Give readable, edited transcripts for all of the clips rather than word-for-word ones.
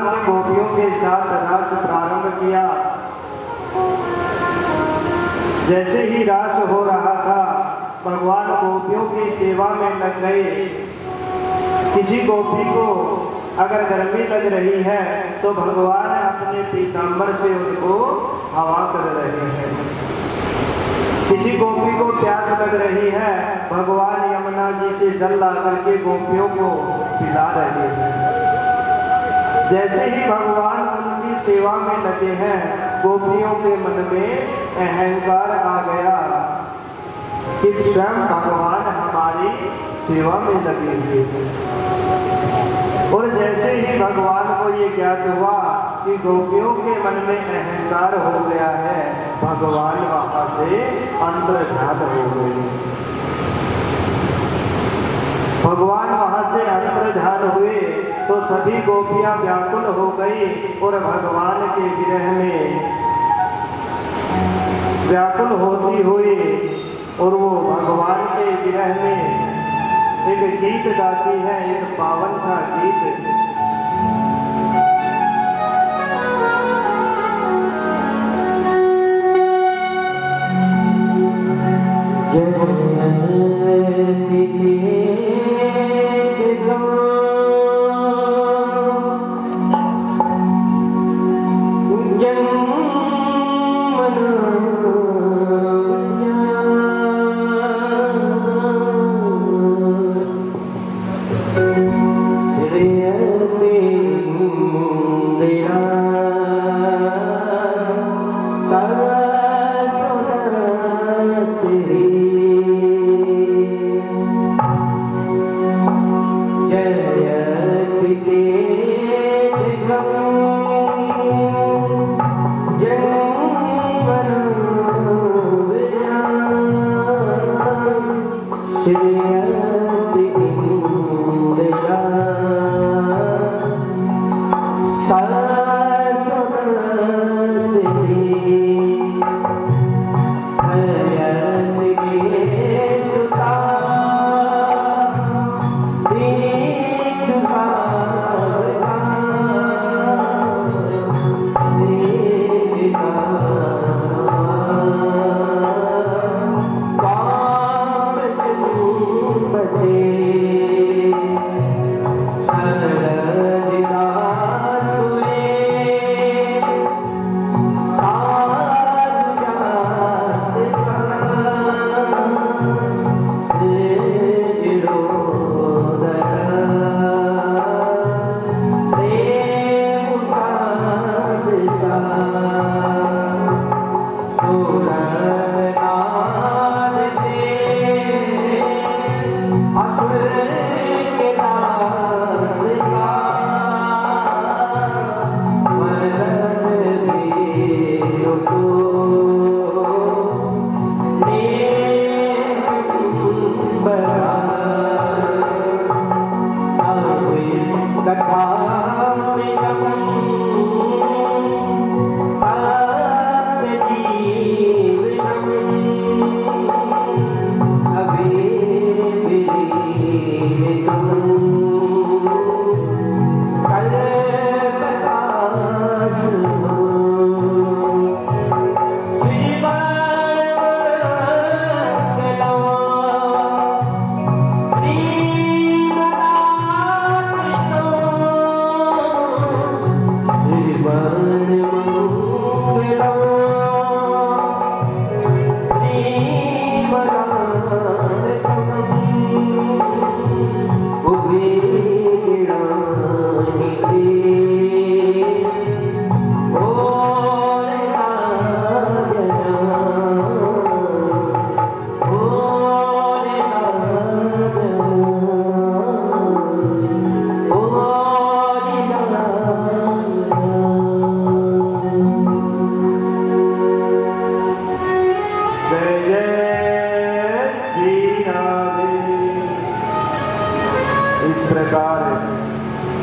गोपियों के साथ रास प्रारंभ किया। जैसे ही रास हो रहा था, भगवान गोपियों की सेवा में लग गए। किसी गोपी को अगर गर्मी लग रही है तो भगवान अपने पीतांबर से उनको हवा कर रहे हैं। किसी गोपी को प्यास लग रही है, भगवान यमुना जी से जल ला करके गोपियों को पिला रहे हैं। जैसे ही भगवान उनकी सेवा में लगे हैं, गोपियों के मन में अहंकार आ गया कि स्वयं भगवान हमारी सेवा में लगे हुए हैं। और जैसे ही भगवान को ये ज्ञात हुआ कि गोपियों के मन में अहंकार हो गया है, भगवान वहां से अंतर्धान हो गए। भगवान वहां से अंतर्धान हुए तो सभी गोपियां व्याकुल हो गई और भगवान के विरह में व्याकुल होती हुई और वो भगवान के विरह में एक गीत गाती है, एक पावन सा गीत।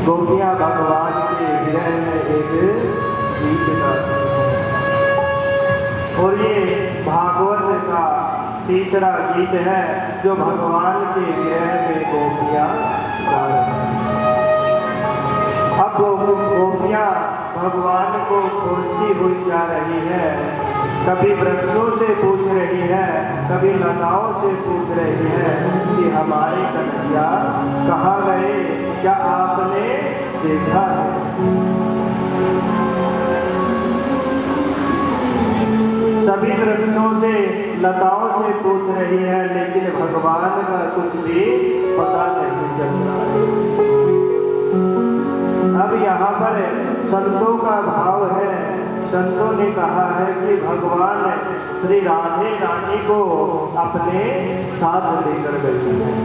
गोपियां भगवान के विरह में एक गीत गाती हैं। और ये भागवत का तीसरा गीत है जो भगवान के विरह में गोपियां गा रही हैं। अब वो गोपियाँ भगवान को खोजती हुई जा रही है। कभी वृक्षों से पूछ रही है, कभी लताओं से पूछ रही है कि हमारे कन्हैया कहाँ गए, क्या आपने देखा है? सभी वृक्षों से लताओं से पूछ रही है, लेकिन भगवान का कुछ भी पता नहीं चल रहा है। अब यहाँ पर संतों का भाव है। संतों ने कहा है कि भगवान श्री राधे रानी को अपने साथ लेकर गए हैं।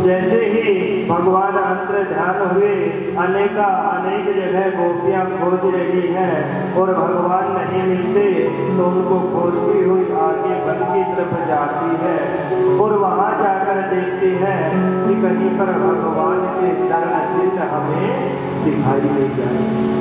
जैसे ही भगवान अंतर ध्यान हुए, अनेक जगह गोपियां खोज रही हैं और भगवान नहीं मिलते, तो उनको खोजती हुई आगे वन की तरफ जाती है और वहां जाकर देखती है कि कहीं पर भगवान के चरण चिन्ह हमें दिखाई दे जाए।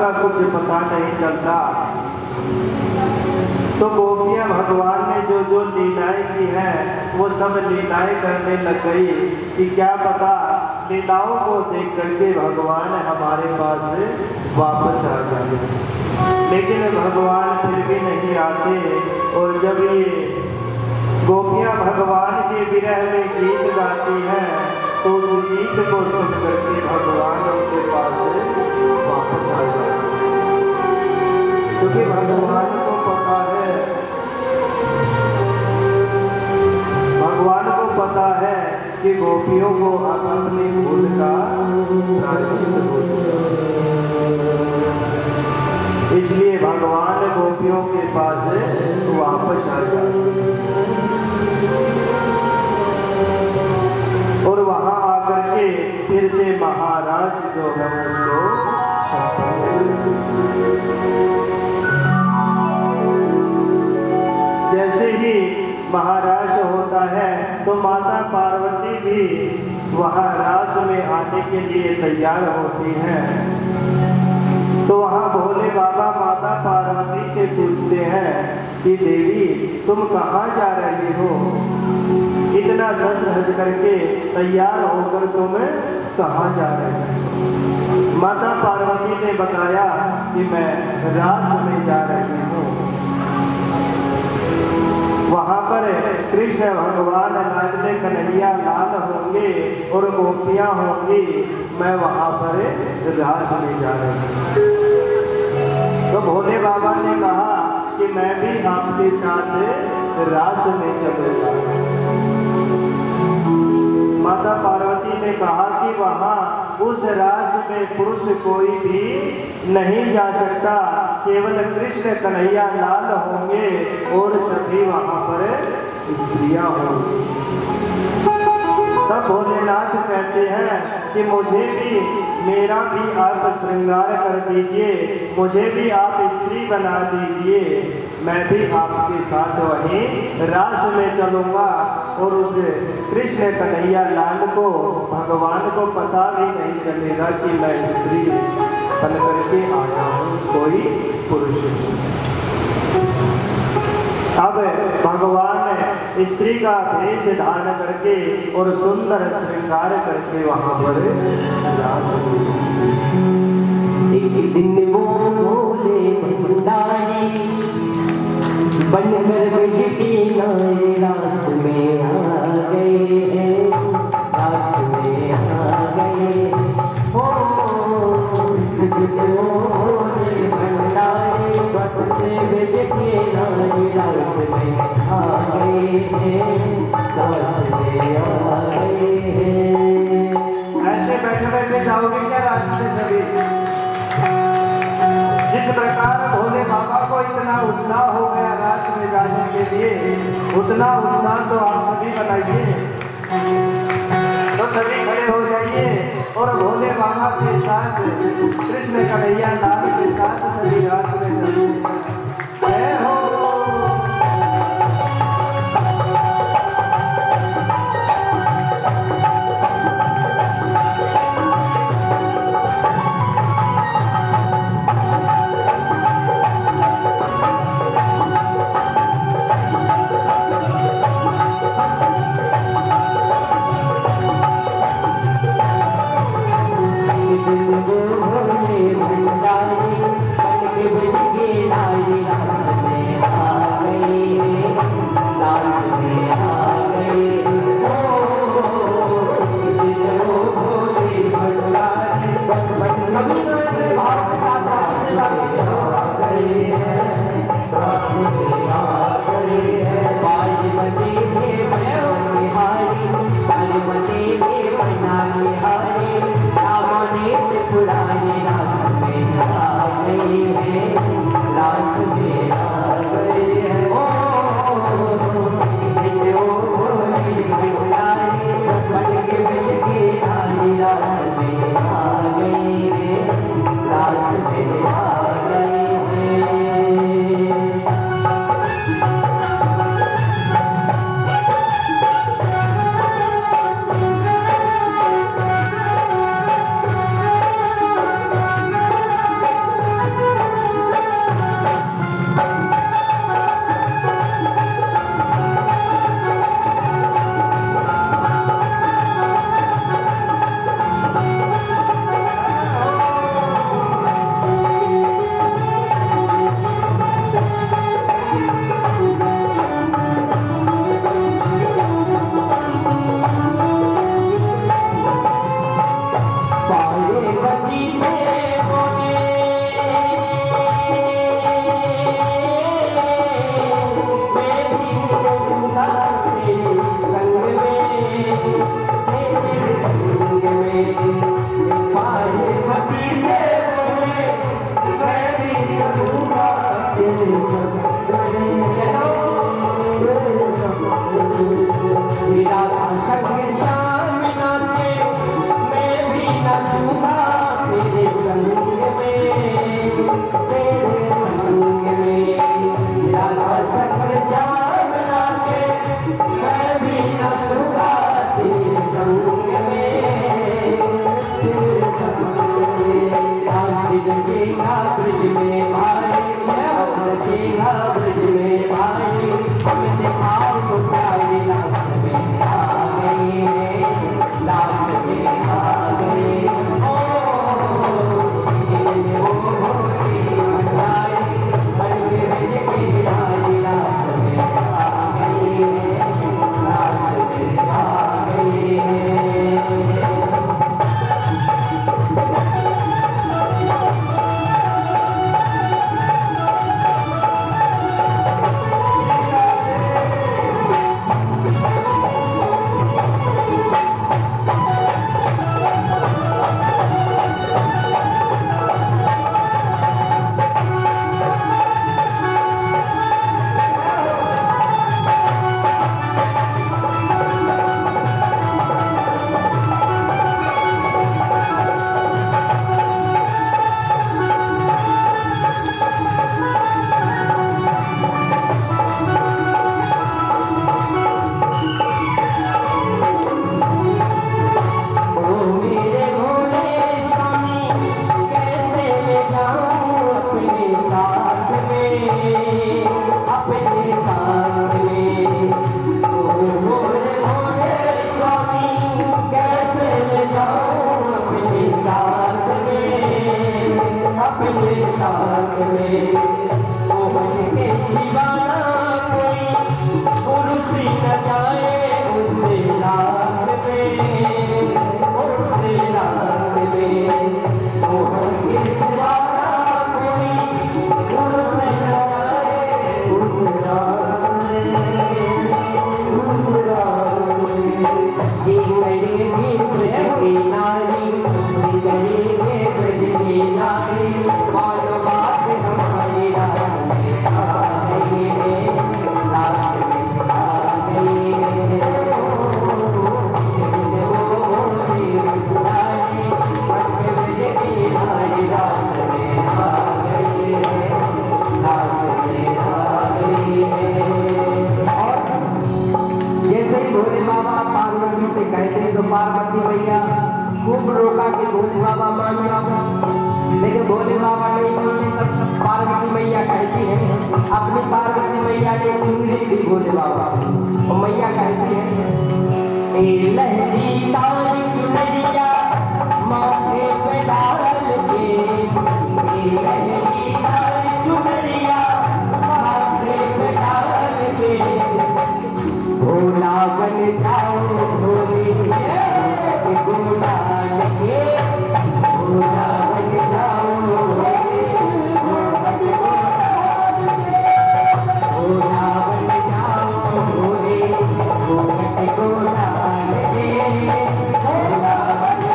का कुछ पता नहीं चलता। तो गोपियां भगवान ने जो जो लीलाएं की हैं वो सब लीलाएं करने लग गई कि क्या पता लीलाओं को देख करके भगवान हमारे पास वापस आ जाए। लेकिन भगवान फिर भी नहीं आते। और जब ये गोपियां भगवान के विरह में गीत गाती हैं तो उस गीत को सुन करके भगवान उनके पास वापस आ जाए। क्योंकि भगवान को पता है, भगवान को पता है कि गोपियों को अब अपनी भूल का प्रायश्चित हो चुका। इसलिए भगवान गोपियों के पास वापस आ जाए और वहां आकर के फिर से महाराज जो है उनको जैसे ही महाराज होता है तो माता पार्वती भी वहां रास में आने के लिए तैयार होती हैं। तो वहां भोले बाबा माता पार्वती से पूछते हैं कि देवी तुम कहाँ जा रही हो, इतना सज धज करके तैयार होकर तुम कहाँ जा रही हो। माता पार्वती ने बताया कि मैं रास में जा रही हूँ। वहां पर कृष्ण भगवान लाडले कन्हैया लाल होंगे और गोपियां होंगी, मैं वहां पर रास में जा रही हूँ। तो भोले बाबा ने कहा कि मैं भी आपके साथ रास में चलूंगा। माता पार्वती ने कहा कि वहां उस रास में पुरुष कोई भी नहीं जा सकता, केवल कृष्ण कन्हैया लाल होंगे और सभी वहां पर स्त्रियां होंगी। तब भोलेनाथ कहते हैं कि मुझे भी, मेरा भी आप श्रृंगार कर दीजिए, मुझे भी आप स्त्री बना दीजिए, मैं भी आपके साथ वहीं रास में चलूंगा। और उस कृष्ण कन्हैया लाल को भगवान को पता भी नहीं चलेगा कि मैं स्त्री बन करके आया हूँ, कोई पुरुष। अब भगवान स्त्री का वेश धारण करके और सुंदर श्रृंगार करके वहां पर रास। एक दिन वो भोले भंडारी बनकर ब्रज के नारे रास में आ गए हैं, रास में आ गए। ओ भोले भंडारी बनकर ब्रज के नारे रास में आ गए हैं, रास में आ गए हैं। ऐसे बैठे बैठे जाओगे क्या रास्ते सभी? जिस प्रकार भोले बाबा को इतना उत्साह हो गया रास में जाने के लिए, उतना उत्साह तो आप सभी बनाइए। तो सभी खड़े हो जाइए और भोले बाबा के साथ कृष्ण कन्हैया लाल के साथ सभी रास में चलिए। जय हो। साथ में, मोहन के सिवा कोई पुरुष न जाए उससे लाख में, उससे लाख में, मोहन के सिवा कोई पुरुष न जाए उस रास में, उस रास में। सिकड़ी की ब्रज की नारी, सिकड़ी के ब्रज की नारी, मानो बात हमारी रास में आ गई है, रास में आ गई है। जैसे भोले बाबा पार्वती से कहते तो पार्वती मैया खूब रोका कि भोले बाबा मान जाओ, लेकिन भोले बाबा नहीं माने। तब पार्वती मैया कहती है, अपनी पार्वती मैया ने चुनरी दी भोले बाबा, और मैया कहती है ए लहरी लाल चुनरिया माथे पे डाल के, ए लहरी लाल चुनरिया माथे पे डाल के, भोला बन जाओ भोले गोला लगे, भोला बन जाओ भोले भोला बन जाओ भोले गोला लगे, भोला बन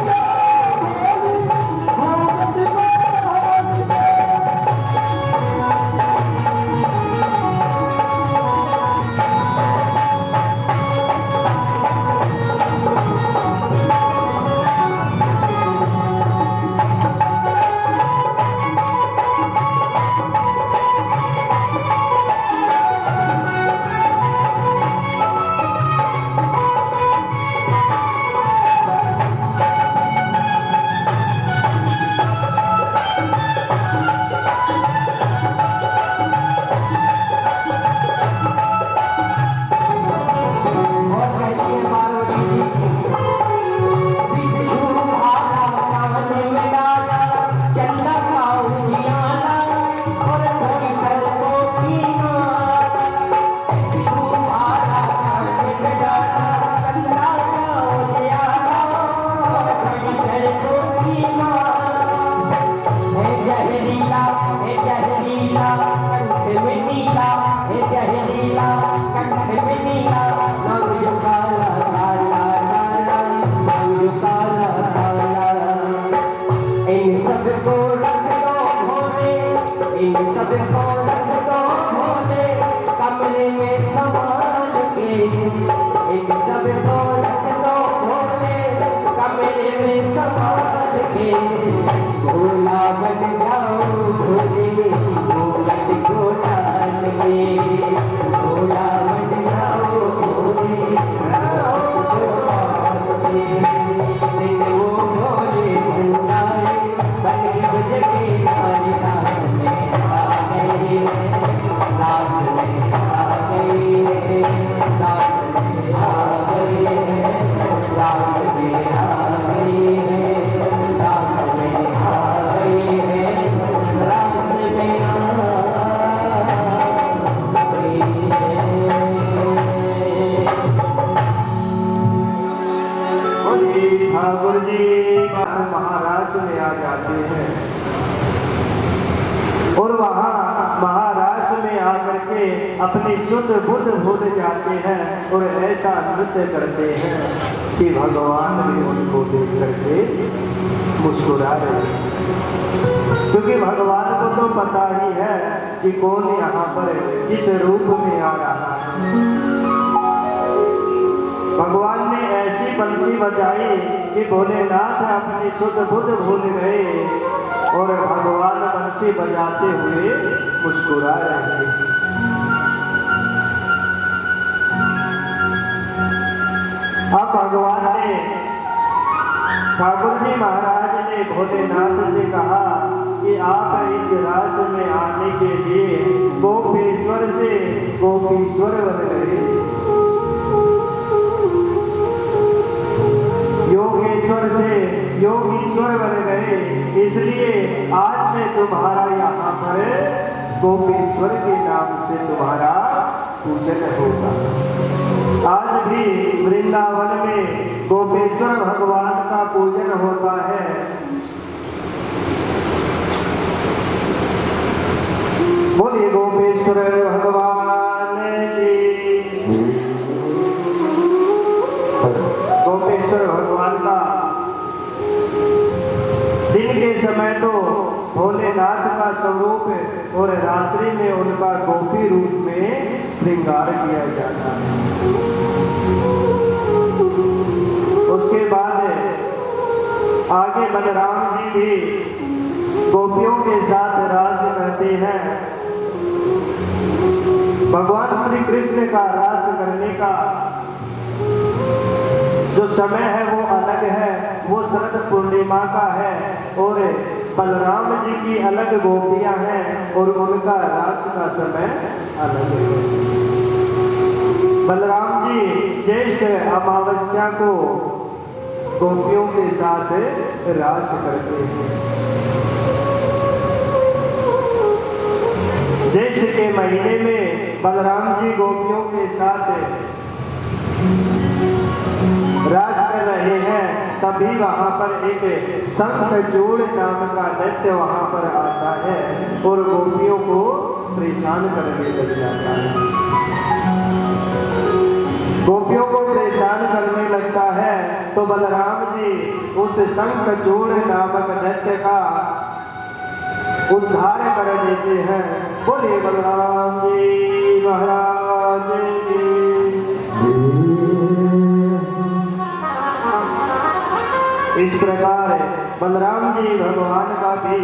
कमरे में संभाल के, इन सब को रख दो भोले कमरे में संभाल के, भोला बन जाओ भोले घूंघट को डाल के, भोला बन जाओ भोले घूंघट को डाल के, वो भोले भंडारे बन बज के नारी रास में आ गए, रास में आ गए, रास में आ गए, रास में आ गए, रास में आ गए, रास में आ गए। ठाकुर जी महाराष्ट्र में आ जाते हैं और वहाँ महाराष्ट्र में आकर के अपनी शुद्ध बुद्ध भूल जाते हैं और ऐसा नृत्य करते हैं कि भगवान भी उनको देख करके मुस्कुरा रहे हैं, क्योंकि भगवान को तो पता ही है कि कौन यहाँ पर किस रूप में आ रहा है। भगवान ने ऐसी बंसी बजाई कि भोलेनाथ अपनी शुद्ध बुद्ध भूल गए और भगवान बंसी बजाते हुए मुस्कुरा रहे हैं। अब भगवान ने ठाकुर जी महाराज ने भोलेनाथ से कहा कि आप इस रास में आने के लिए गोपेश्वर से गोपीश्वर बन गए, योगेश्वर से योगीश्वर बन गए, इसलिए आज से तुम्हारा यहाँ पर गोपेश्वर के नाम से तुम्हारा पूजन होगा। आज भी वृंदावन में गोपेश्वर भगवान का पूजन होता है। बोलिए गोपेश्वर भगवान की। गोपेश्वर भगवान का दिन के समय तो भोलेनाथ का स्वरूप और रात्रि में उनका गोपी रूप में श्रृंगार किया जाता है। उसके बाद आगे बलराम जी भी गोपियों के साथ रास करते हैं। भगवान श्री कृष्ण का रास करने का जो समय है वो अलग है, वो शरद पूर्णिमा का है और बलराम जी की अलग गोपियां हैं और उनका रास का समय अलग है। बलराम जी ज्येष्ठ अमावस्या को गोपियों के साथ रास करते हैं। ज्येष्ठ के महीने में बलराम जी गोपियों के साथ रास कर रहे हैं, तभी वहां पर एक शंखचूड़ नाम का दैत्य वहां पर आता है और गोपियों को परेशान करने लग जाता है। गोपियों को परेशान करने लगता है तो बलराम जी उस शंखचूड़ नामक दैत्य का उद्धार कर देते हैं। बोलिए बलराम जी महाराज की। इस प्रकार बलराम जी भगवान का भी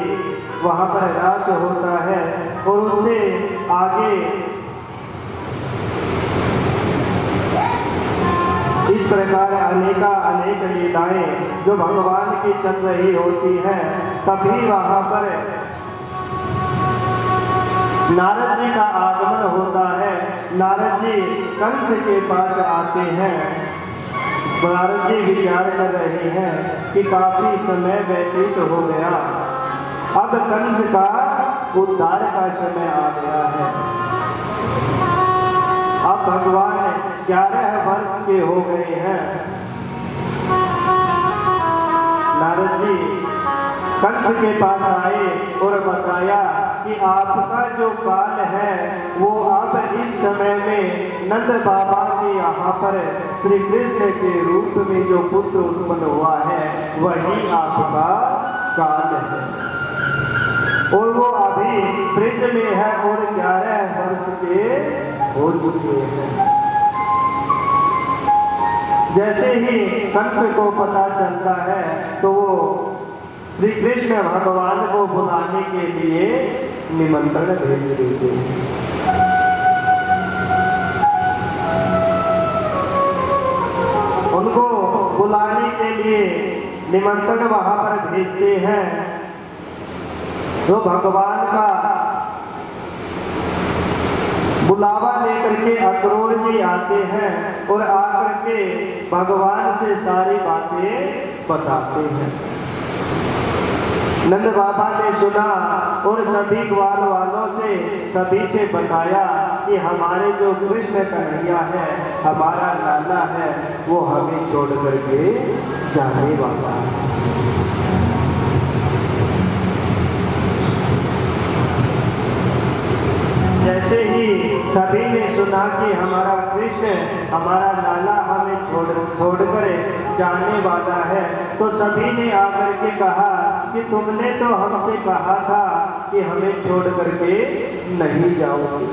वहां पर रास होता है और उससे आगे इस प्रकार अनेक लीलाएं जो भगवान की चल रही होती हैं। तभी वहां पर नारद जी का आगमन होता है। नारद जी कंस के पास आते हैं। नारद जी विचार कर रहे हैं कि काफी समय व्यतीत हो गया, अब कंस का उद्धार का समय आ गया है। अब भगवान 11 वर्ष के हो गए हैं। नारद जी कंस के पास आए और बताया कि आपका जो काल है वो अब इस समय में नंद बाबा के यहाँ पर श्री कृष्ण के रूप में जो पुत्र उत्पन्न हुआ है वही आपका काल है और वो अभी ब्रज में है और 11 वर्ष के हो चुके हैं। जैसे ही कंस को पता चलता है तो वो श्री कृष्ण भगवान को बुलाने के लिए निमंत्रण भेज देते हैं। उनको बुलाने के लिए निमंत्रण वहां पर भेजते हैं। तो भगवान का बुलावा लेकर के अक्रूर जी आते हैं और आकर के भगवान से सारी बातें बताते हैं। नंद बाबा ने सुना और सभी ग्वाल वालों से सभी से बताया कि हमारे जो कृष्ण कन्हैया है, हमारा लाला है, वो हमें छोड़ करके जाने वाला है। जैसे ही सभी ने सुना कि हमारा कृष्ण, हमारा लाला हमें छोड़कर जाने वाला है, तो सभी ने आकर के कहा कि तुमने तो हमसे कहा था कि हमें छोड़ करके नहीं जाओगे।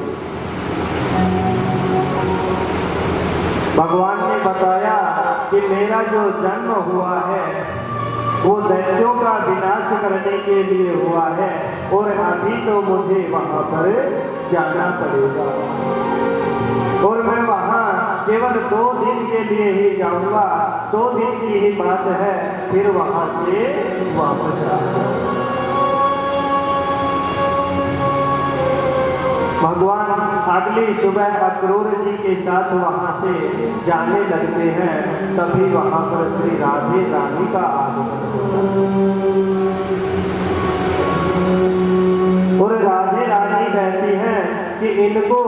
भगवान ने बताया कि मेरा जो जन्म हुआ है वो दैत्यों का विनाश करने के लिए हुआ है और अभी तो मुझे वहां पर जाना पड़ेगा और मैं वहां केवल 2 दिन के लिए ही जाऊंगा। 2 दिन की ही बात है, फिर वहां से वापस आऊंगा। भगवान अगली सुबह अक्रूर जी के साथ वहाँ से जाने लगते हैं, तभी वहाँ पर श्री राधे रानी का आगमन होता है। और राधे रानी कहती हैं कि इनको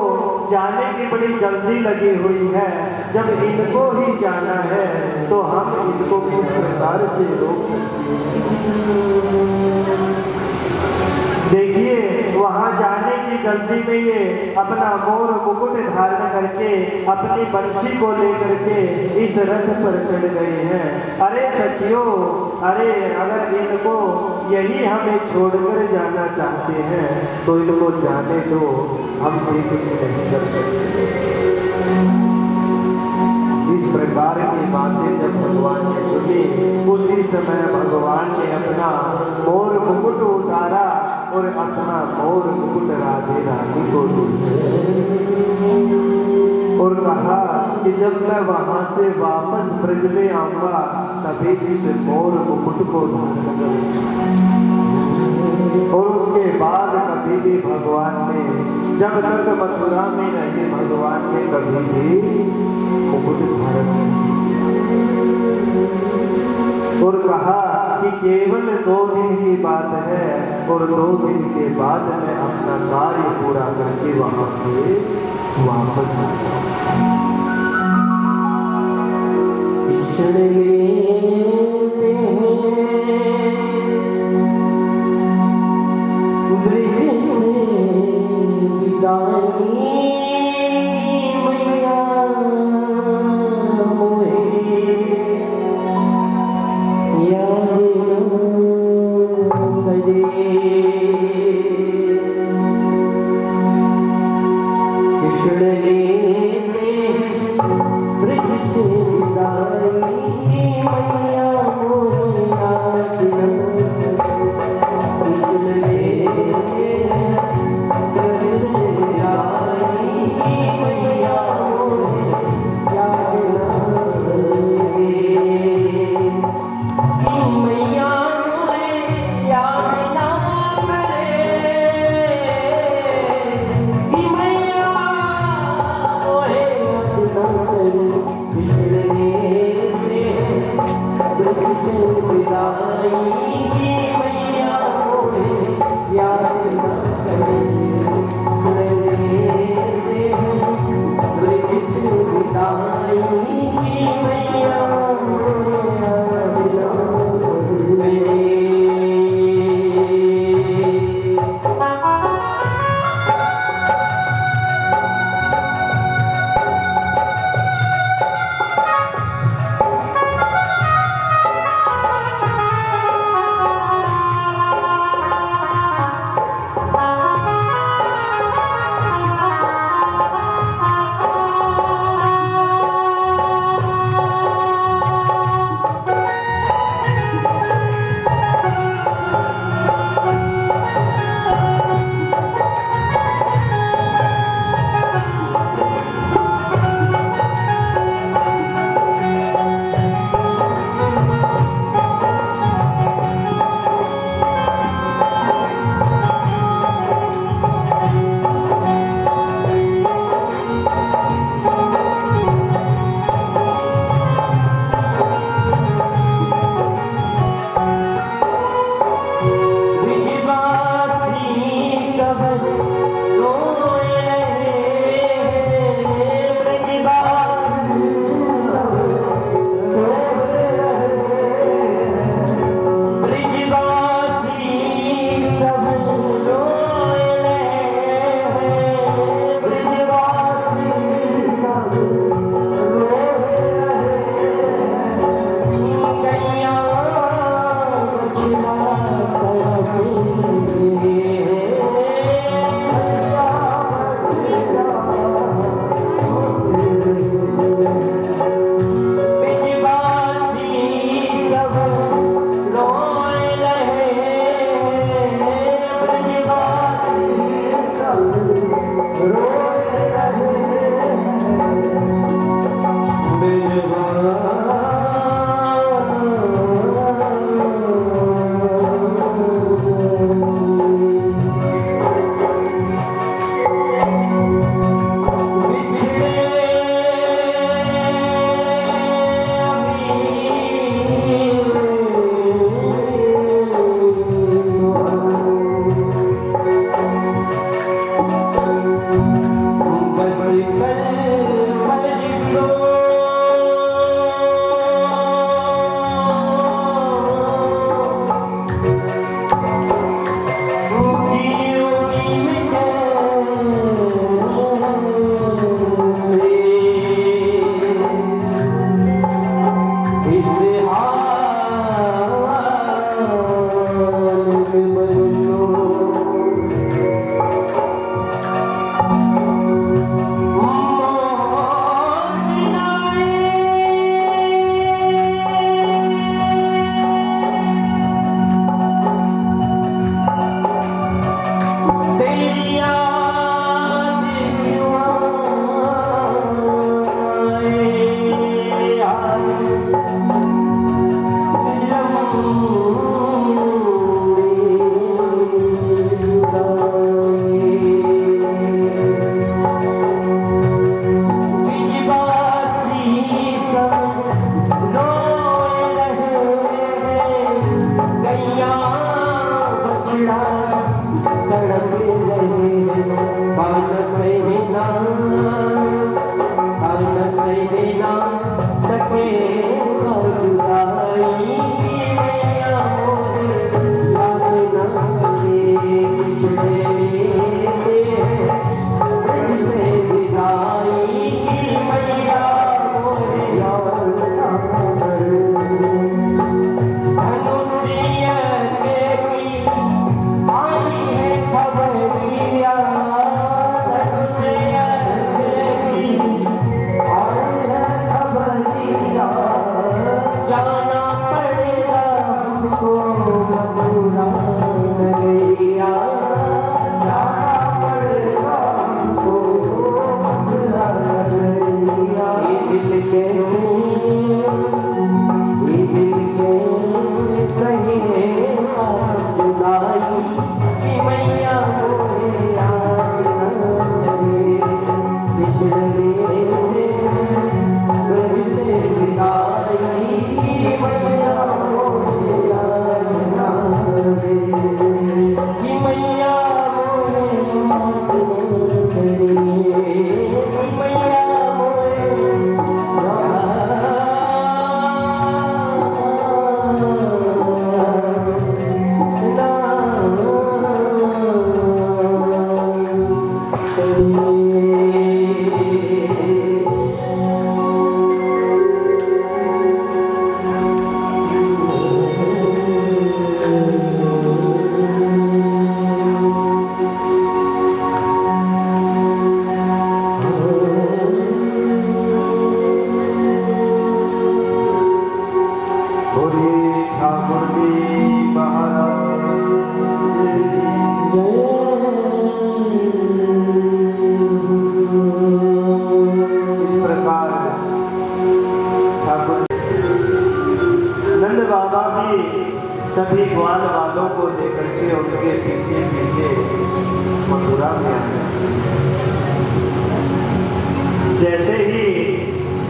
जाने की बड़ी जल्दी लगी हुई है, जब इनको ही जाना है तो हम इनको किस प्रकार से रोक सकते हैं। देखिए वहाँ जाने की जल्दी में ये अपना मोर मुकुट धारण करके अपनी बंशी को लेकर के इस रथ पर चढ़ गए हैं। अरे सखियों, अरे अगर इनको यही हमें छोड़कर जाना चाहते हैं तो इनको जाने दो, हम भी कुछ नहीं कर सकते। इस प्रकार की बातें जब भगवान ने सुनी, उसी समय भगवान ने अपना मोर मुकुट उतारा और अपना मोर मुकुट राधे रानी को दिया और कहा कि जब मैं वहां से वापस ब्रज में आऊंगा तभी इस मोर मुकुट को धारण करूंगा। और उसके बाद कभी भी भगवान ने, जब तक मथुरा में रहे, भगवान ने कभी भी मुकुट धारण और कहा कि केवल 2 दिन की बात है और 2 दिन के बाद मैं अपना कार्य पूरा करके वहां से वापस आऊंगा।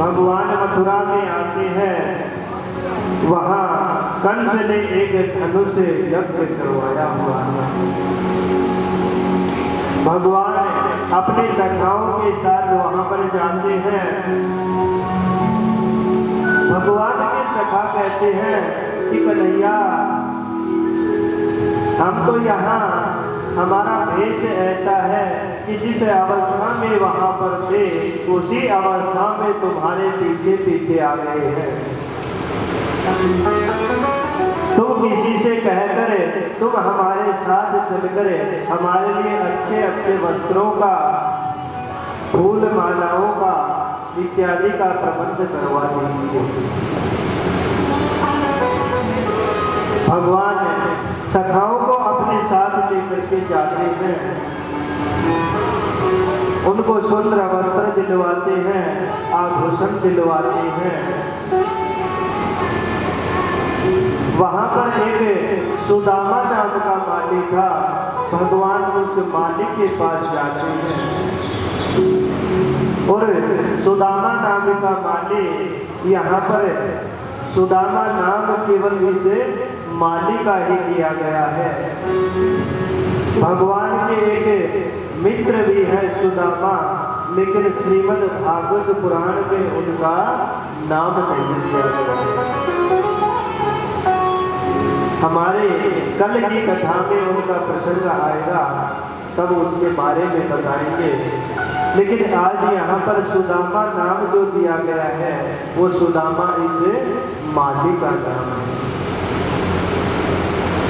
भगवान मथुरा में आते हैं, वहां कंस ने एक धनुष यज्ञ करवाया हुआ है। भगवान अपने सखाओं के साथ वहां पर जाते हैं। भगवान के सखा कहते हैं कि कन्हैया, हम तो यहाँ हमारा भेष ऐसा है कि जिस अवस्था में वहां पर थे उसी अवस्था में तुम्हारे पीछे पीछे आ गए हैं। तुम किसी से कहकर तुम हमारे साथ चलकर हमारे लिए अच्छे अच्छे वस्त्रों का, फूल मालाओं का इत्यादि का प्रबंध करवा दीजिए। भगवान सखाओं को अपने साथ लेकर के जाते हैं, उनको सुंदर वस्त्र दिलवाते हैं, आभूषण दिलवाते हैं। वहां पर एक सुदामा नाम का माली था। भगवान उस मालिक के पास जाते हैं और सुदामा नाम का माली, यहाँ पर सुदामा नाम केवल इसे माली का ही किया गया है। भगवान के एक मित्र भी है सुदामा, लेकिन श्रीमद् भागवत पुराण में उनका नाम नहीं दिया गया। हमारे कल की कथा में उनका प्रसंग आएगा, तब उसके बारे में बताएंगे। लेकिन आज यहाँ पर सुदामा नाम जो दिया गया है वो सुदामा इस माली का नाम है।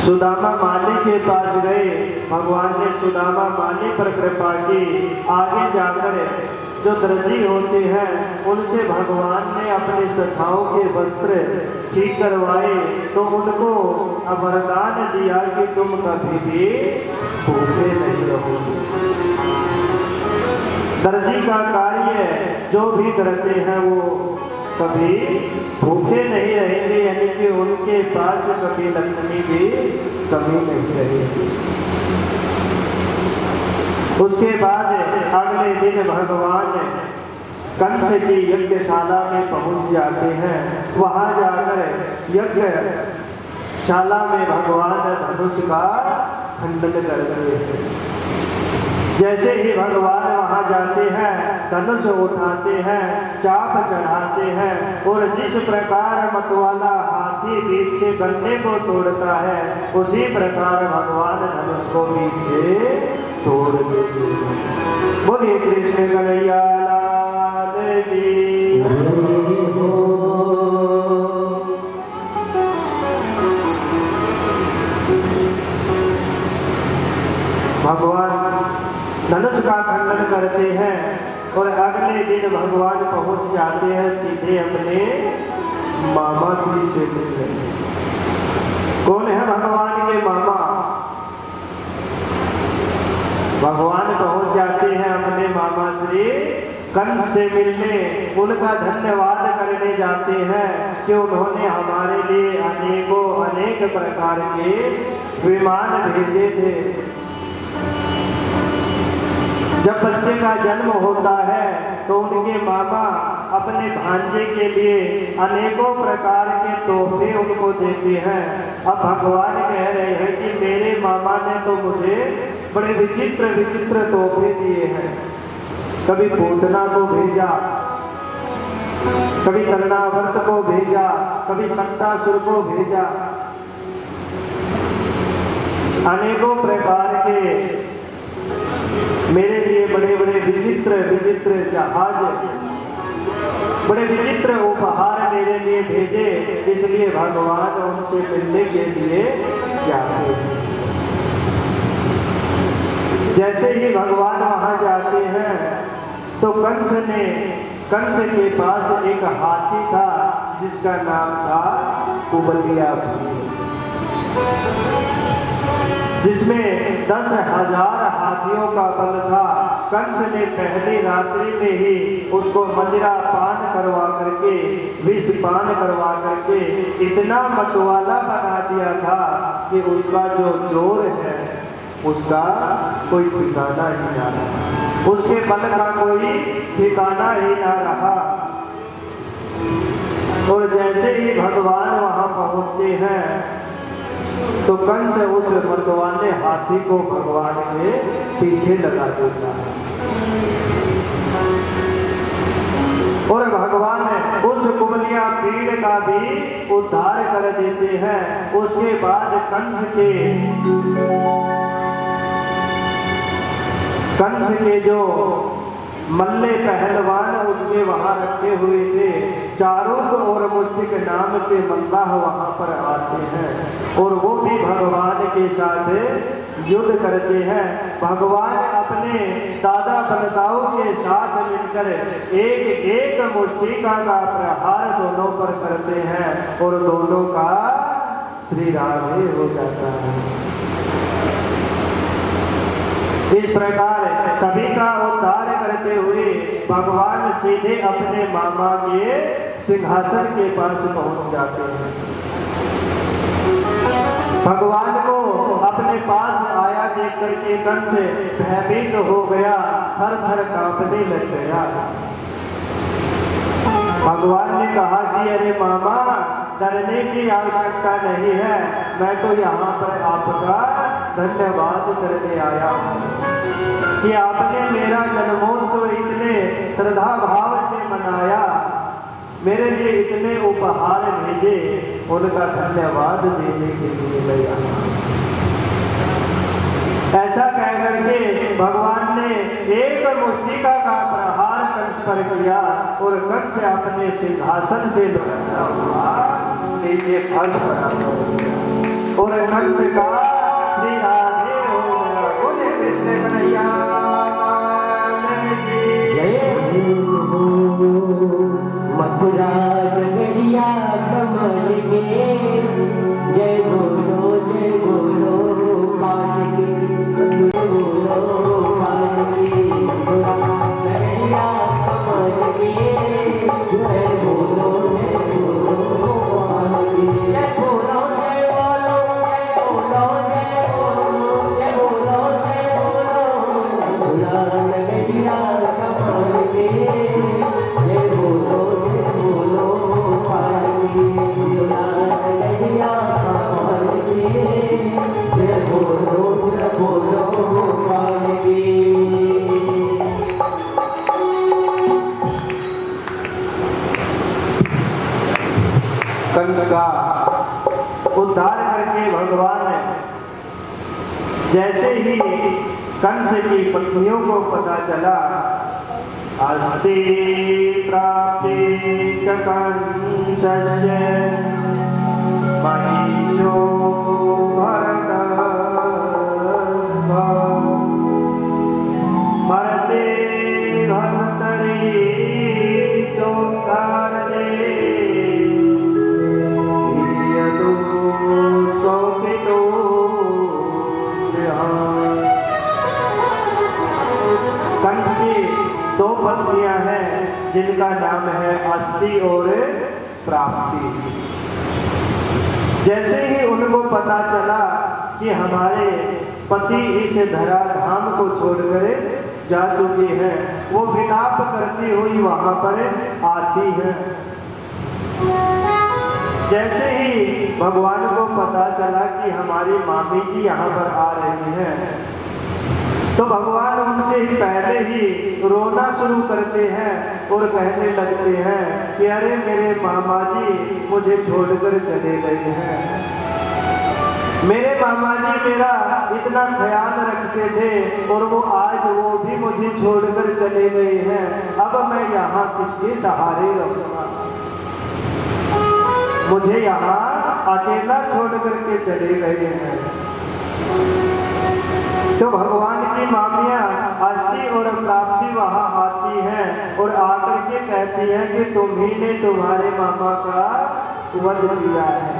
सुदामा माली के पास गए, भगवान ने सुदामा माली पर कृपा की। आगे जाकर जो दर्जी होते हैं उनसे भगवान ने अपने सखाओं के वस्त्र ठीक करवाए, तो उनको वरदान दिया कि तुम कभी भी भूखे नहीं रहोगे। दर्जी का कार्य जो भी करते हैं वो कभी भूखे नहीं रहेंगे, यानी कि उनके पास कभी लक्ष्मी की कमी नहीं रहेगी। उसके बाद अगले दिन भगवान कंस की यज्ञशाला में पहुंच जाते हैं। वहां जाकर यज्ञशाला में भगवान धनुष का खंडन करते हैं। जैसे ही भगवान वहां जाते हैं, धनुष उठाते हैं, चाप चढ़ाते हैं और जिस प्रकार मतवाला हाथी बीच से गन्ने को तोड़ता है, उसी प्रकार भगवान धनुष को बीच से तोड़ देते हैं। बोलिए कृष्ण कन्हैया लाल की। भगवान धनुष का खंडन करते हैं और अगले दिन भगवान पहुंच जाते हैं सीधे अपने मामा श्री से मिलने। कौन है भगवान के मामा? भगवान पहुंच जाते हैं अपने मामा श्री कंस से मिलने, उनका धन्यवाद करने जाते हैं कि उन्होंने हमारे लिए अनेक प्रकार के विमान भेजे थे। जब बच्चे का जन्म होता है तो उनके मामा अपने भांजे के लिए अनेकों प्रकार के तोहफे उनको देते हैं। अब भगवान कह रहे हैं कि मेरे मामा ने तो मुझे बड़े विचित्र विचित्र तोहफे दिए हैं। कभी पूतना को भेजा, कभी कर्णावर्त को भेजा, कभी सत्तासुर को भेजा। अनेकों प्रकार के मेरे लिए बड़े बड़े विचित्र विचित्र जहाज, बड़े विचित्र उपहार मेरे लिए भेजे। इसलिए भगवान उनसे मिलने के लिए जाते हैं। जैसे ही भगवान वहां जाते हैं तो कंस के पास एक हाथी था जिसका नाम था कुबलिया, जिसमें 10,000 हाथियों का बल था। कंस ने पहली रात्रि में ही उसको मदिरा पान करवा करके, विष पान करवा करके इतना मतवाला बना दिया था कि उसका जो जोर है उसका कोई ठिकाना ही ना रहा, उसके बल का कोई ठिकाना ही ना रहा। और जैसे ही भगवान वहां पहुंचते हैं तो कंस उस मर्दवाने हाथी को भगवान के पीछे लगा देता है और भगवान उस कुबलिया भीड़ का भी उद्धार कर देते हैं। उसके बाद कंस के जो मल्ले पहलवान उसके वहां रखे हुए थे, चारों और मुष्टिक नाम के मल्लाह वहां पर आते हैं और वो भी भगवान के साथ युद्ध करते हैं। भगवान अपने दादा बलदाऊ के साथ मिलकर एक एक मुष्टिका का प्रहार दोनों पर करते हैं और दोनों का श्री राधे हो जाता है। इस प्रकार सभी का उद्धार करते हुए भगवान सीधे अपने मामा के सिंहासन के पास पहुंच जाते हैं। भगवान को अपने पास आया देख करके कंस भयभीत हो गया, थर थर कांपने लग गया। भगवान ने कहा कि अरे मामा, डरने की आवश्यकता नहीं है, मैं तो यहाँ पर आपका धन्यवाद करने आया हूँ कि आपने मेरा जन्मोत्सव इतने श्रद्धा भाव से मनाया, मेरे लिए इतने उपहार भेजे, उनका धन्यवाद देने के लिए मैं आया। ऐसा कह करके भगवान ने एक मुष्टिका का प्रहार कंस पर किया और कंस अपने सिंहासन से लुढ़कता हुआ नीचे फर्श पर आ गया और कंस का श्री राधे हो गया। बोले कृष्ण कन्हैया मथुरा गगरिया कमल के जय बोलो पाल के बोलो पाल के गगरिया कमल के जय बोलो पाल के जय बोलो जय बोलो जय बोलो जय बोलो जय बोलो मथुरा गगरिया कमल के जय बोलो कंस का उद्धार करके भगवान जैसे ही कंस की पत्नियों को पता चला, अस्ति प्राप्ति च कंसस्य महिषो भरतस्तव मरते भर्तरि दोकारणे यदो स्वपितो कंस की दो पत्नियां हैं जिनका नाम है अस्ति और प्राप्ति। जैसे ही उनको पता चला कि हमारे पति इस धराधाम को छोड़कर जा चुके हैं, वो विलाप करती हुई वहां पर आती है। जैसे ही भगवान को पता चला कि हमारी मामी जी यहाँ पर आ रही हैं, तो भगवान उनसे ही पहले ही रोना शुरू करते हैं और कहने लगते हैं कि अरे मेरे मामा जी मुझे छोड़कर चले गए हैं। मेरे मामा जी मेरा इतना ख्याल रखते थे और वो आज वो भी मुझे छोड़कर चले गए हैं। अब मैं यहाँ किसके सहारे रहूँगा? मुझे यहाँ अकेला छोड़ करके चले गए हैं। तो भगवान की मामियां अस्ति और प्राप्ति वहां आती हैं और आकर के कहती हैं कि तुम्ही ने तुम्हारे मामा का वध किया है।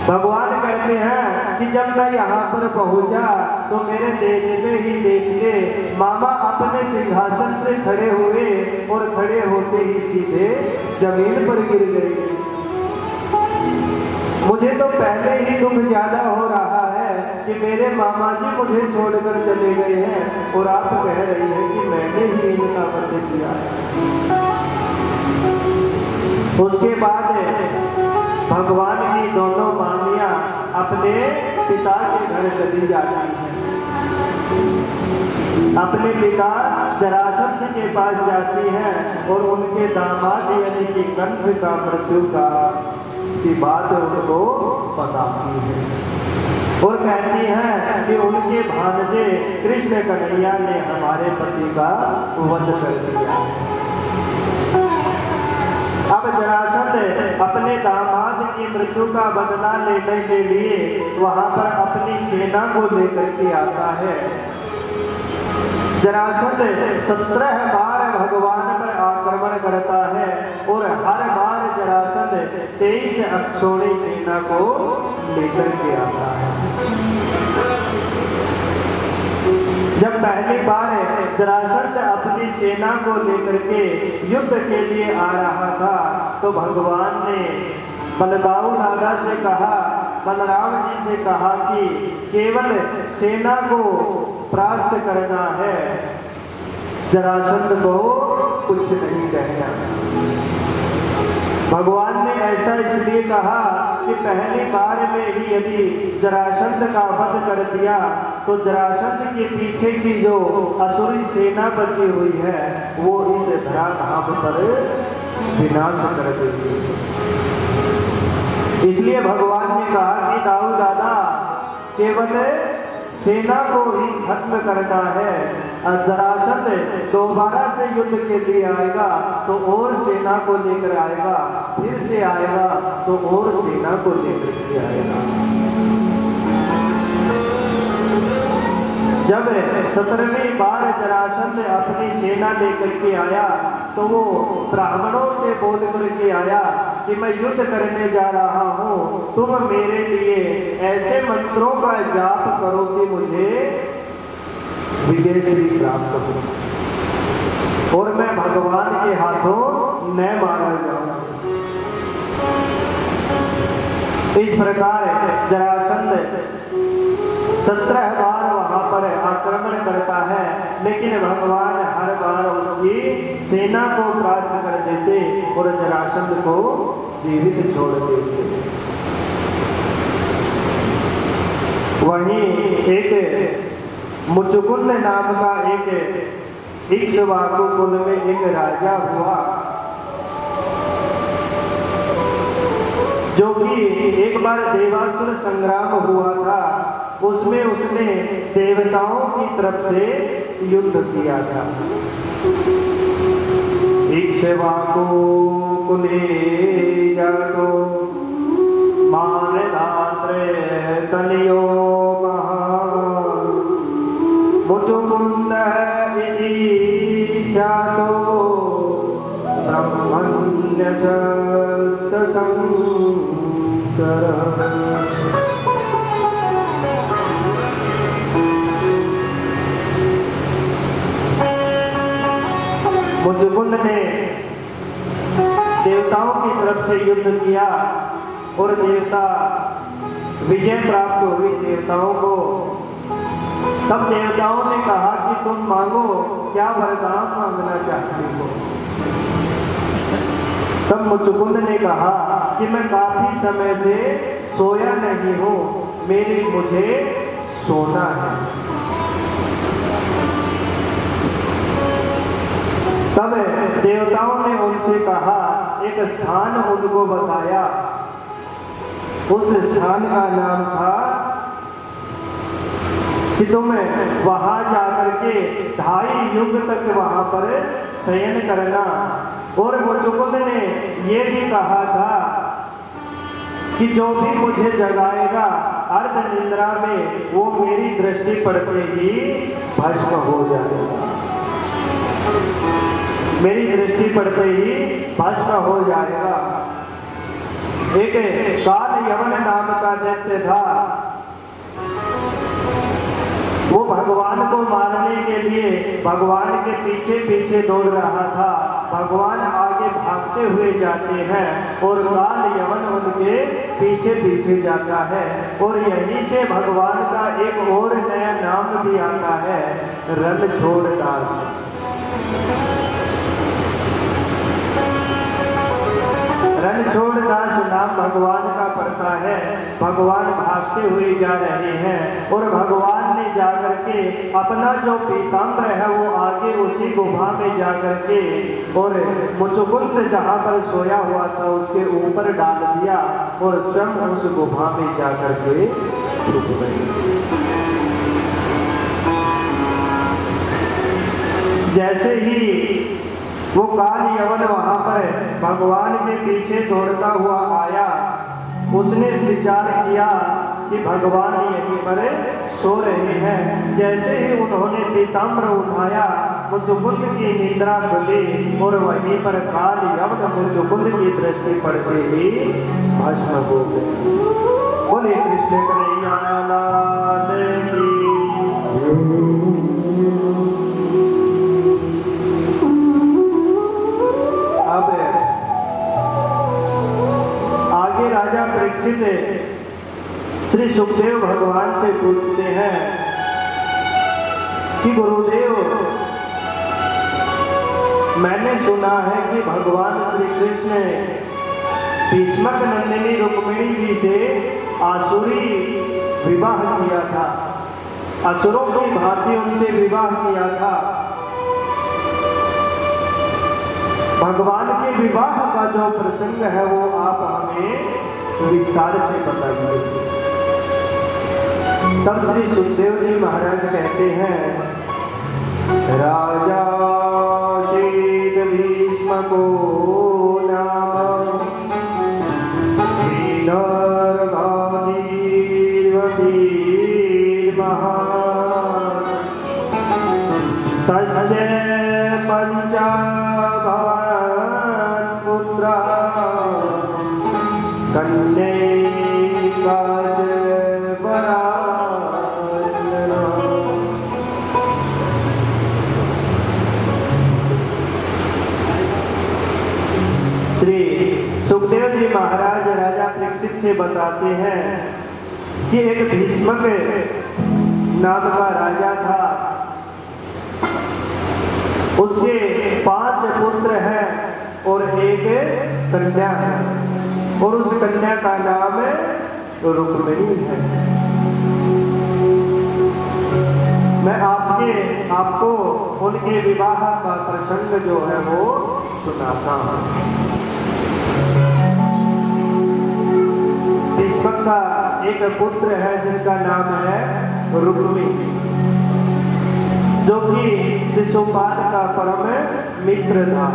भगवान कहते हैं कि जब मैं यहाँ पर पहुंचा तो मेरे देखते ही देखते मामा अपने सिंहासन से खड़े हुए और खड़े होते ही सीधे जमीन पर गिर गए। मुझे तो पहले ही दुख ज्यादा हो रहा है कि मेरे मामा जी मुझे छोड़कर चले गए हैं और आप कह रही हैं कि मैंने ही इनका वध किया है। उसके बाद भगवान की दोनों मामियां अपने पिता के घर चली जाती हैं। अपने पिता जरासंध के पास जाती हैं और उनके दामाद यानी कि कंस का मृत्यु की बात उनको बताती है और कहती हैं कि उनके भांजे कृष्ण कन्हैया ने हमारे पति का वध कर दिया। अब जरासंध अपने दामाद की मृत्यु का बदला लेने के लिए वहां पर अपनी सेना को लेकर के आता है। जरासंध 17 बार भगवान पर आक्रमण करता है और हर बार जरासंध 23 अक्षौणी सेना को लेकर के आता है। जब पहली बार जरासंध अपनी सेना को लेकर के युद्ध के लिए आ रहा था तो भगवान ने बलदाऊ दादा से कहा, बलराम जी से कहा कि केवल सेना को परास्त करना है, जरासंध को कुछ नहीं कहना। भगवान ने ऐसा इसलिए कहा कि पहली बार में ही यदि जरासंध का वध कर दिया तो जरासंध के पीछे की जो असुरी सेना बची हुई है वो इस धराधाम पर विनाश कर देगी। इसलिए भगवान ने कहा कि दाऊ दादा केवल सेना को ही खत्म करना है। जरासंध दोबारा से युद्ध के लिए आएगा तो और सेना को लेकर आएगा, फिर से आएगा तो और सेना को लेकर के आएगा। जब 17वीं बार जरासंध अपनी सेना लेकर के आया तो वो ब्राह्मणों से बोल करके आया कि मैं युद्ध करने जा रहा हूँ, तुम मेरे लिए ऐसे मंत्रों का जाप करो कि मुझे विजय श्री प्राप्त हो और मैं भगवान के हाथों न मारा जाऊं। इस प्रकार जरासंध 17 बार वहां पर आक्रमण करता है, लेकिन भगवान हर बार उसकी सेना को परास्त कर देते और जरासंध को जीवित छोड़ देते। वहीं एक मुचुकुंद नाम का एक इक्ष्वाकु कुल में एक राजा हुआ जो कि एक बार देवासुर संग्राम हुआ था। उसमें उसने देवताओं की तरफ से युद्ध किया था। इक्ष्वाकु कुले जातो मानदात्रे तनयो मुचुकुंद इति ख्यातो ब्रह्मण्य सत्य शंकर। मुचुकुंद ने देवताओं की तरफ से युद्ध किया और देवता विजय प्राप्त हुई देवताओं को। तब देवताओं ने कहा कि तुम मांगो, क्या वरदान मांगना चाहती हो। तब मुचुकुंद ने कहा कि मैं काफी समय से सोया नहीं हूं, मुझे सोना है। तब देवताओं ने उनसे कहा, एक स्थान उनको बताया। उस स्थान का नाम था कि तुम वहां जाकर के 2.5 युग तक वहां पर शयन करना। और मुचुकुंद ने ये भी कहा था कि जो भी मुझे जगाएगा अर्ध निद्रा में वो मेरी दृष्टि पड़ते ही भस्म हो जाएगा, मेरी दृष्टि पड़ते ही भस्म हो जाएगा। एक काल यवन नाम का दैत्य था, वो भगवान को मारने के लिए भगवान के पीछे पीछे दौड़ रहा था। भगवान आगे भागते हुए जाते हैं और काल यवन उनके पीछे पीछे जाता है। और यहीं से भगवान का एक और नया नाम भी आता है, रणछोड़दास। रण छोड़ दास नाम भगवान का पड़ता है। भगवान भागते हुए जा रहे हैं और भगवान ने जाकर के अपना जो पीताम्बर है वो आगे उसी गुफा में जाकर के और मुचुकुंद जहाँ पर सोया हुआ था उसके ऊपर डाल दिया और स्वयं उस गुफा में जाकर के छुप गए। जैसे ही वो काल यवन वहां पर भगवान के पीछे दौड़ता हुआ आया, उसने विचार किया कि भगवान यहीं पर सो रहे हैं। जैसे ही उन्होंने पीताम्बर उठाया, मुचुकुंद की निद्रा खुली और वहीं पर काल यवन मुचुकुंद की दृष्टि पड़ते ही भस्म हो गए। बोले कृष्ण कन्हैया लाल की। अब आगे राजा परीक्षित श्री सुखदेव भगवान से पूछते हैं कि गुरुदेव, मैंने सुना है कि भगवान श्री कृष्ण भीष्मक नंदिनी रुक्मिणी जी से आसुरी विवाह किया था, असुरों की भांति उनसे विवाह किया था। भगवान के विवाह का जो प्रसंग है वो आप हमें विस्तार से बताइए। तब श्री सुखदेव जी महाराज कहते हैं, राजा शीत भीष्म को नाम तस्य पंचा श्री सुखदेव जी महाराज राजा परीक्षित से बताते हैं कि एक भीष्मक नाम का राजा था, उसके 5 पुत्र हैं और एक कन्या है और उस कन्या का नाम रुक्मिणी है। मैं आपको उनके विवाह का प्रसंग जो है वो सुनाता हूँ। भीष्मक का एक पुत्र है जिसका नाम है रुक्मिणी, जो कि शिशुपाल का परम मित्र था।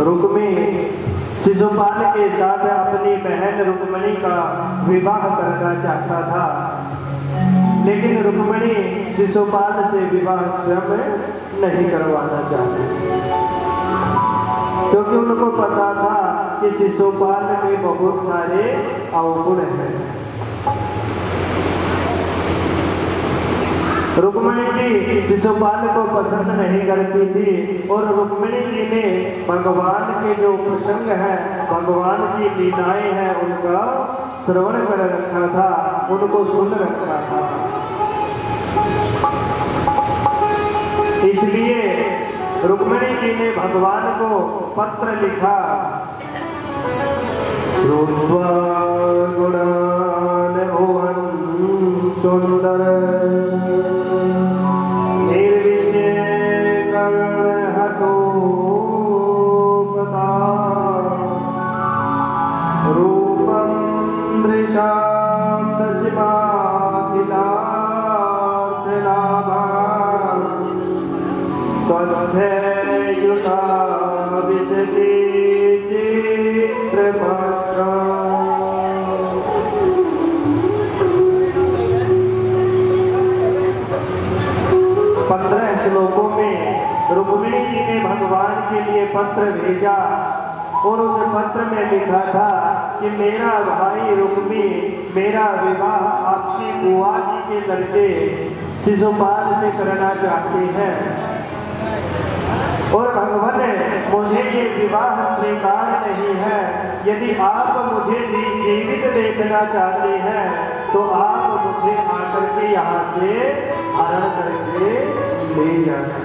रुक्मिणी शिशुपाल के साथ अपनी बहन रुक्मिणी का विवाह करना चाहता था, लेकिन रुक्मिणी शिशुपाल से विवाह स्वयं नहीं करवाना चाहती, क्योंकि उनको पता था कि शिशुपाल में बहुत सारे अवगुण हैं। रुक्मिणी जी शिशुपाल को पसंद नहीं करती थी और रुक्मिणी जी ने भगवान के जो प्रसंग है, भगवान की लीलाएं हैं, उनका श्रवण कर रखा था, उनको सुन रखा था। इसलिए रुक्मिणी जी ने भगवान को पत्र लिखा, श्रुत्वा गुणान् भुवन् सुंदर श्लोकों में रुक्मिणी जी ने भगवान के लिए पत्र भेजा और उस पत्र में लिखा था कि मेरा भाई रुक्मी मेरा विवाह आपकी बुआ जी के लड़के शिशुपाल से करना चाहते हैं और भगवान मुझे ये विवाह स्वीकार नहीं है। यदि आप मुझे जीवित देखना चाहते हैं तो आप मुझे आकर के यहाँ से हरण करके ले जाना।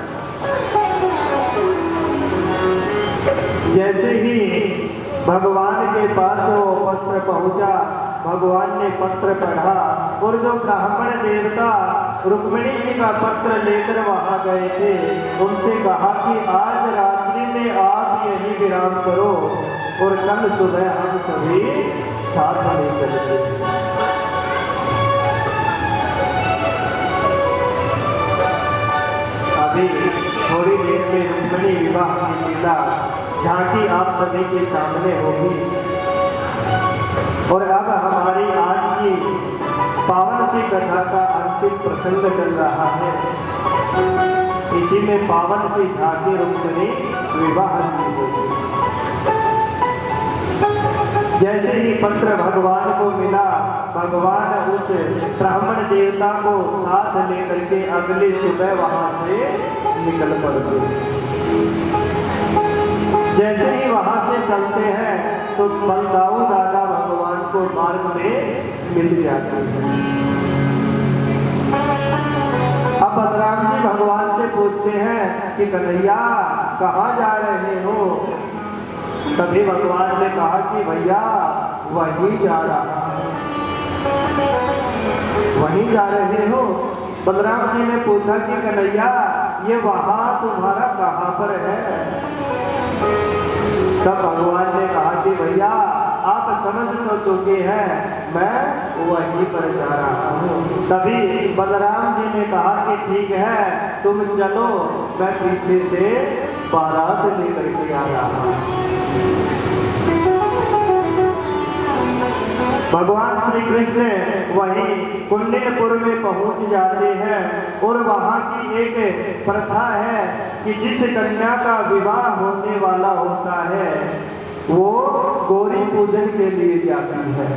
जैसे ही भगवान के पास वो पत्र पहुंचा, भगवान ने पत्र पढ़ा और जो ब्राह्मण देवता रुक्मिणी जी का पत्र लेकर वहां गए थे उनसे कहा कि आज रात्रि में आप यही विराम करो और कल सुबह हम सभी साथ में चलेंगे। अभी थोड़ी देर में रुक्मिणी विवाह की लीला झांकी आप सभी के सामने होगी और अब हमारी आज की पावन सी कथा का अंतिम प्रसंग चल रहा है। इसी में पावन सी झांकी रुक्मिणी विवाह की होगी। जैसे ही पत्र भगवान को मिला, भगवान उस ब्राह्मण देवता को साथ लेकर के अगली सुबह वहां से निकल पड़ते। जैसे ही वहां से चलते हैं तो बलदाऊ दादा भगवान को मार्ग में मिल जाते हैं। अब बलराम जी भगवान से पूछते हैं कि कन्हैया कहाँ जा रहे हो? तभी भगवान ने कहा कि भैया वहीं जा रहा, वहीं जा रहे हो। बलराम जी ने पूछा कि कन्हैया ये वहां तुम्हारा कहाँ पर है? तब भगवान ने कहा कि भैया आप समझ तो चुके हैं, मैं वहीं पर जा रहा हूँ। तभी बलराम जी ने कहा कि ठीक है तुम चलो, मैं पीछे से बारात लेकर के आ रहा हूँ। भगवान श्री कृष्ण वहीं कुंडलपुर में पहुंच जाते हैं और वहां की एक प्रथा है कि जिस कन्या का विवाह होने वाला होता है वो गौरी पूजन के लिए जाती है।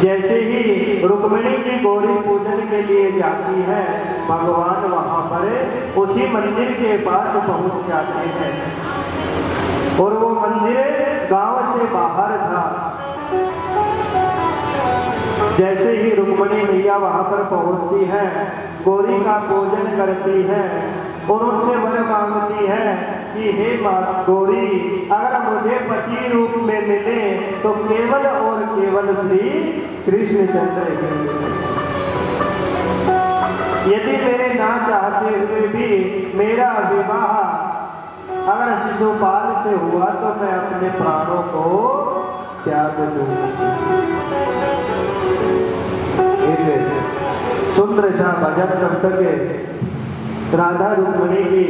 जैसे ही रुक्मिणी जी गौरी पूजन के लिए जाती है, भगवान वहां पर उसी मंदिर के पास पहुंच जाते हैं और वो मंदिर गांव से बाहर था। जैसे ही रुक्मिणी मैया वहां पर पहुंचती है, गौरी का पूजन करती है और उनसे वर मांगती है कि हे मां गौरी, अगर मुझे पति रूप में मिले तो केवल और केवल श्री कृष्णचंद्र ही। यदि मेरे ना चाहते हुए भी मेरा विवाह अगर शिशुपाल से हुआ तो मैं अपने प्राणों को त्याग दूंगी। सुंदर सा भजन करके राधा रुक्मिणी की,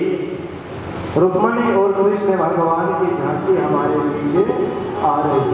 रुक्मिणी और कृष्ण भगवान की झांकी हमारे पीछे आ रही है।